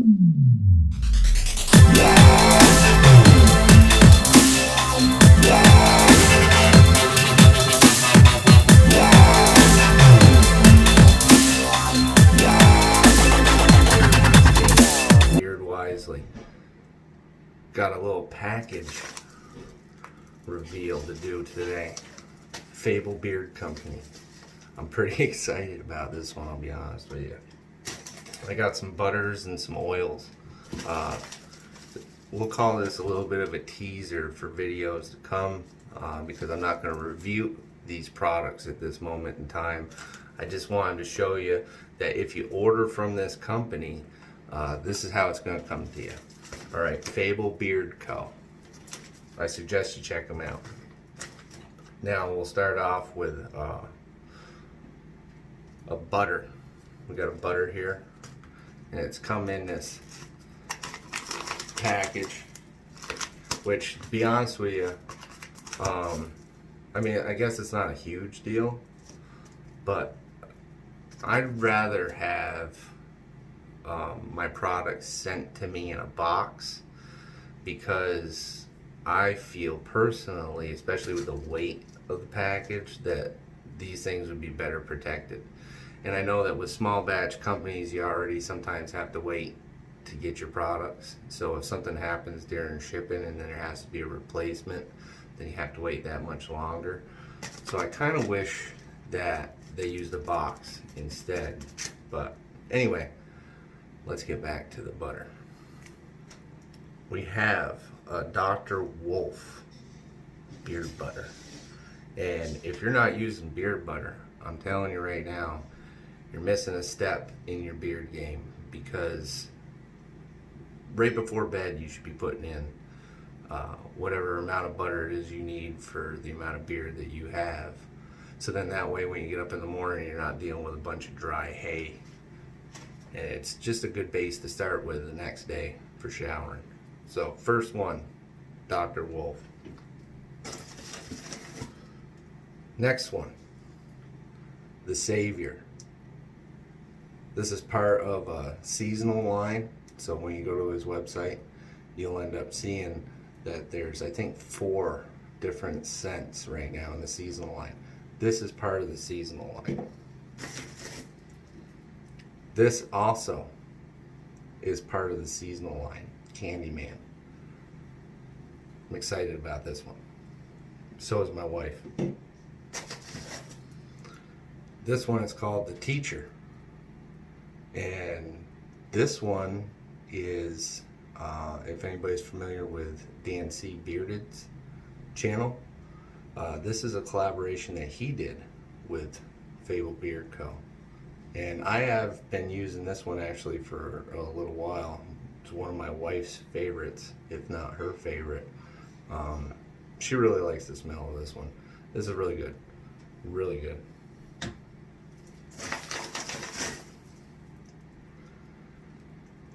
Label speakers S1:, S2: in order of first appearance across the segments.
S1: Beard Wisely. Got a little package reveal to do today. Fable Beard Company. I'm pretty excited about this one, I'll be honest with you. I got some butters and some oils. We'll call this a little bit of a teaser for videos to come because I'm not going to review these products at this moment in time. I just wanted to show you that if you order from this company, this is how it's going to come to you. Alright, Fable Beard Co. I suggest you check them out. Now we'll start off with a butter. We got a butter here, and it's come in this package, which, to be honest with you, I mean, I guess it's not a huge deal, but I'd rather have my products sent to me in a box, because I feel personally, especially with the weight of the package, that these things would be better protected. And I know that with small batch companies, you already sometimes have to wait to get your products. So if something happens during shipping and then there has to be a replacement, then you have to wait that much longer. So I kind of wish that they used a box instead. But anyway, let's get back to the butter. We have a Dr. Wolf beard butter. And if you're not using beard butter, I'm telling you right now, you're missing a step in your beard game, because right before bed you should be putting in whatever amount of butter it is you need for the amount of beard that you have. So then that way when you get up in the morning, you're not dealing with a bunch of dry hay. And it's just a good base to start with the next day for showering. So first one, Dr. Wolf. Next one, the Savior. This is part of a seasonal line, so when you go to his website, you'll end up seeing that there's, I think, 4 different scents right now in the seasonal line. This is part of the seasonal line. This also is part of the seasonal line, Candyman. I'm excited about this one. So is my wife. This one is called the Teacher. And this one is, if anybody's familiar with DNC Bearded's channel, this is a collaboration that he did with Fable Beard Co. And I have been using this one actually for a little while. It's one of my wife's favorites, if not her favorite. She really likes the smell of this one. This is really good. Really good.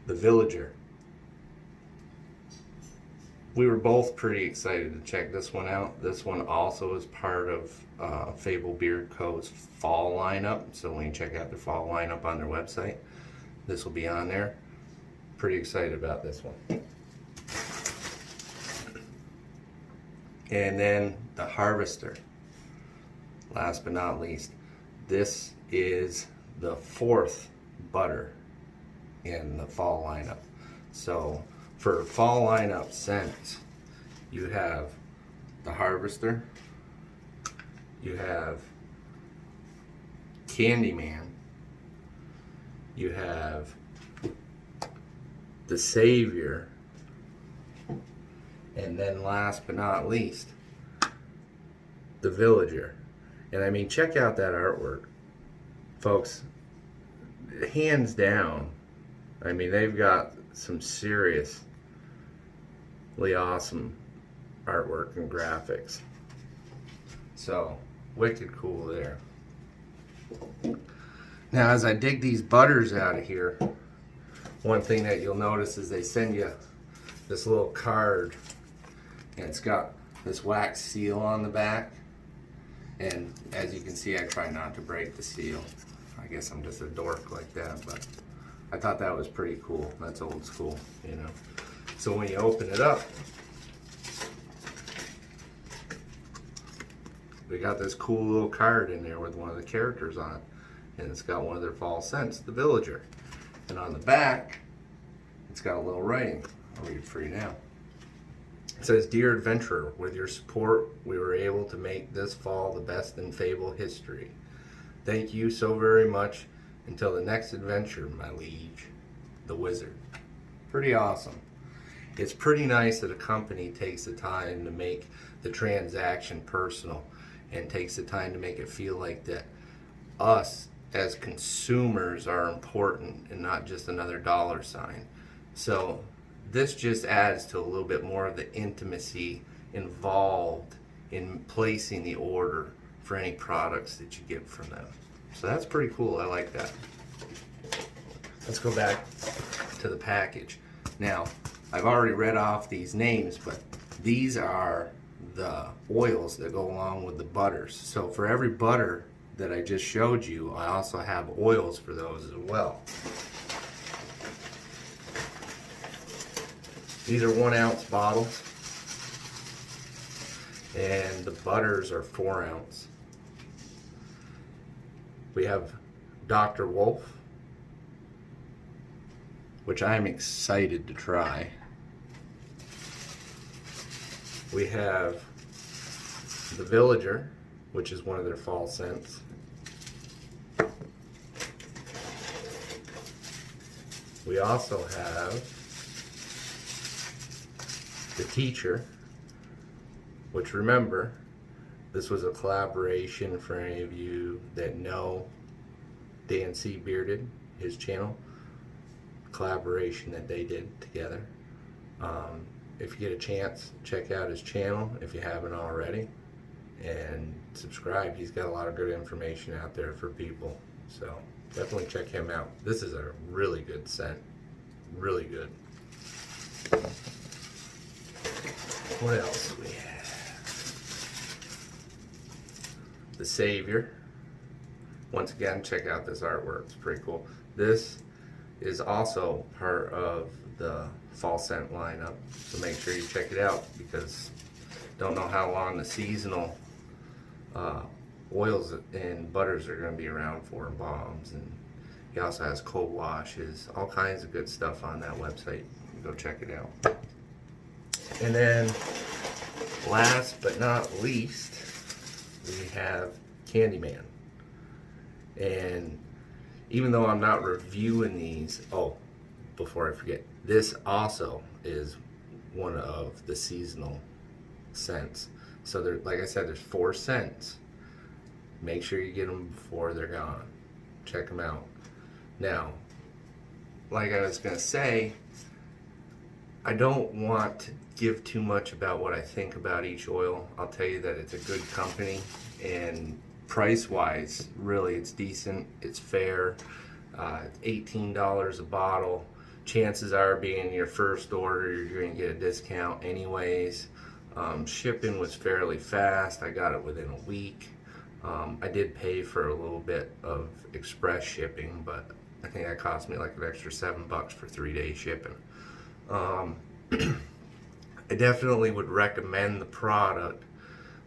S1: The Villager. We were both pretty excited to check this one out. This one also is part of Fable Beard Co.'s fall lineup. So when you check out their fall lineup on their website, this will be on there. Pretty excited about this one. And then the Harvester. Last but not least, this is the 4th butter in the fall lineup. So for fall lineup scents, you have the Harvester, you have Candyman, you have the Savior, and then last but not least, the Villager. And I mean, check out that artwork, folks. Hands down, I mean, they've got some seriously awesome artwork and graphics. So, wicked cool there. Now, as I dig these butters out of here, one thing that you'll notice is they send you this little card, and it's got this wax seal on the back. And as you can see, I try not to break the seal. I guess I'm just a dork like that, but I thought that was pretty cool. That's old school, you know. So when you open it up, we got this cool little card in there with one of the characters on it. And it's got one of their fall scents, the Villager. And on the back, it's got a little writing. I'll read it for you now. It says, "Dear adventurer, with your support, we were able to make this fall the best in Fable history. Thank you so very much. Until the next adventure, my liege, the wizard." Pretty awesome. It's pretty nice that a company takes the time to make the transaction personal and takes the time to make it feel like that us as consumers are important and not just another dollar sign. So this just adds to a little bit more of the intimacy involved in placing the order for any products that you get from them. So that's pretty cool. I like that. Let's go back to the package. Now, I've already read off these names, but these are the oils that go along with the butters. So for every butter that I just showed you, I also have oils for those as well. These are 1 ounce bottles, and the butters are 4 ounce. We have Dr. Wolf, which I'm excited to try. We have the Villager, which is one of their fall scents. We also have the Teacher, which, remember, this was a collaboration for any of you that know Dan C. Bearded, his channel, collaboration that they did together. If you get a chance, check out his channel if you haven't already, and subscribe. He's got a lot of good information out there for people, so definitely check him out. This is a really good scent, really good. What else do we have? The Savior. Once again, check out this artwork. It's pretty cool. This is also part of the fall scent lineup, so make sure you check it out, because don't know how long the seasonal oils and butters are going to be around for, and balms. And he also has cold washes, all kinds of good stuff on that website. Go check it out. And then last but not least, we have Candyman. And even though I'm not reviewing these, oh, before I forget, this also is one of the seasonal scents. So there, like I said, there's 4 scents. Make sure you get them before they're gone. Check them out. Now, like I was gonna say, I don't want to give too much about what I think about each oil. I'll tell you that it's a good company, and price-wise, really, it's decent. It's fair. It's $18 a bottle. Chances are, being your first order, you're going to get a discount anyways. Shipping was fairly fast. I got it within a week. I did pay for a little bit of express shipping, but I think that cost me like an extra $7 for 3-day shipping. I definitely would recommend the product,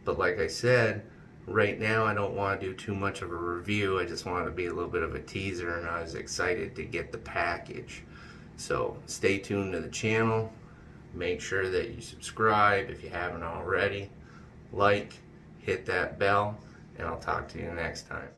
S1: but like I said, right now I don't want to do too much of a review. I just want it to be a little bit of a teaser, and I was excited to get the package. So stay tuned to the channel. Make sure that you subscribe if you haven't already. Like, hit that bell, and I'll talk to you next time.